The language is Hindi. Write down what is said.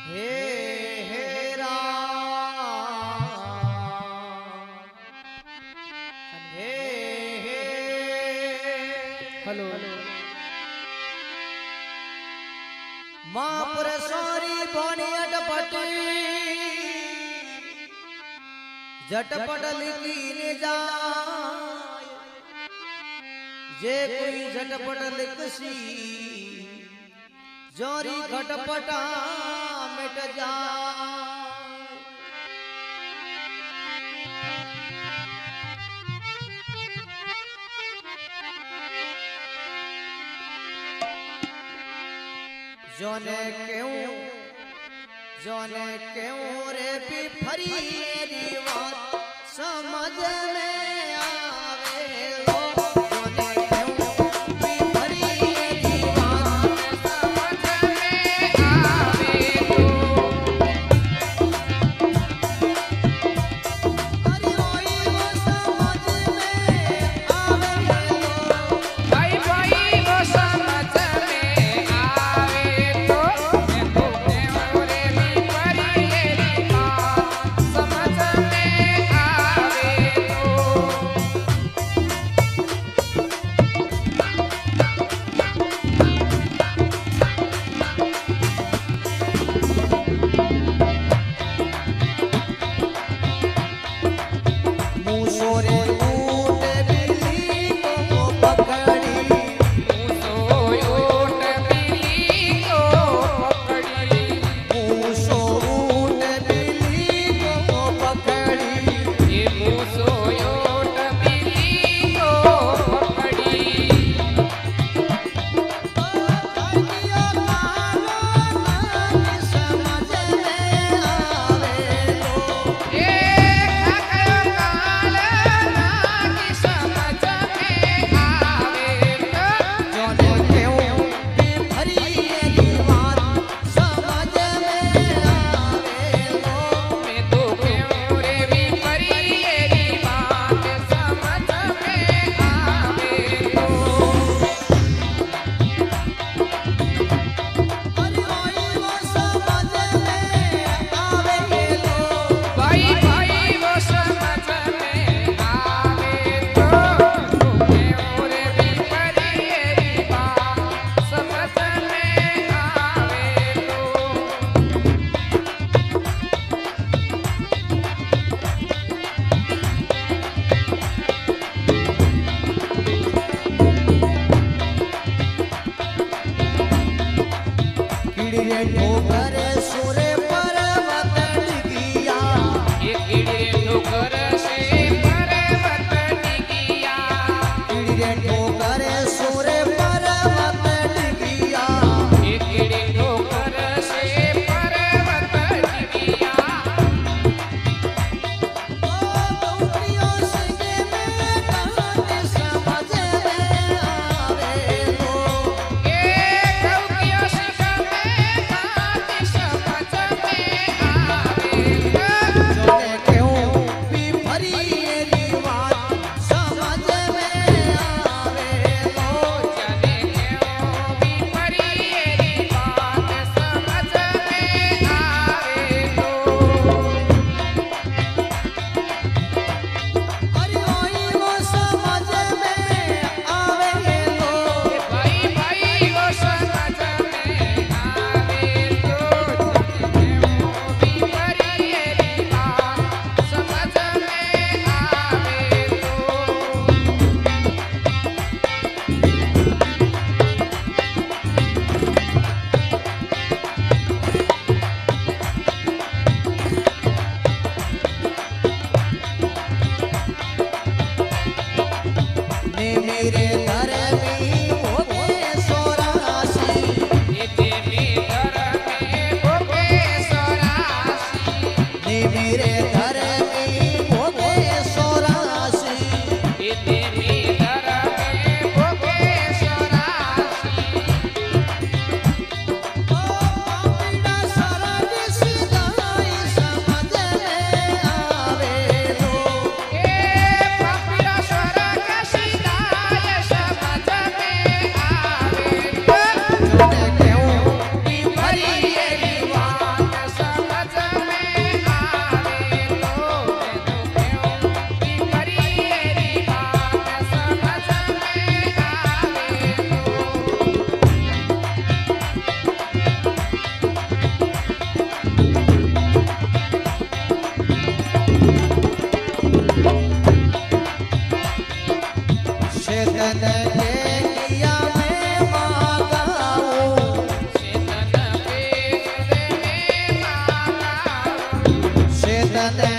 हे हे राम हे हे हेलो मापुर सोरी बोनी अटपटी झटपट लिखी ने जाए जे कोई झटपट लिखसी जोरी घटपटा मिट जाए। जोने क्यों रे भी फरी मेरी बात समझ में आवे लो। जोने क्यों भी फरी मेरी बात समझ में आवे लो। अरे ओई वो समझ में आवे लो। भाई भाई वो समझ में आवे तो रे भी परी मेरी बात समझ में आवे तो। मुसोरे ऊट बिल्ली को पकड़ी सोयोट बिल्ली को पकड़ी मूसो ऊट बिल्ली को पकड़ी ये सोयोट बिल्ली को पकड़ी। दिया कालो नाक समझ में आवे लो। ये कालो काला नाक समझ में आवे तो। जोने क्यों भी भरी मेरी बात समझ में आवे लो। मैं तो क्यों रे भी परी मेरी बात समझ में आवे तो। अरे ओई वो समझ में आवे लो। भाई भाई वो समझ में आवे तो क्यों रे भी परी मेरी बात समझ में आवे तो। कीड़े ठोकर सुरे पर्वत डिगिया ये कीड़े ठोकर से पर्वत डिगिया। कीड़े ठोकर सुरे पर्वत डिगिया ये कीड़े ठोकर से पर्वत डिगिया। ओ गौरियों सिंगे में कहानी समझ में आवे लो। ये कौकियों सिंह में कहानी समझ में आवे तो। जोने क्यों भी तने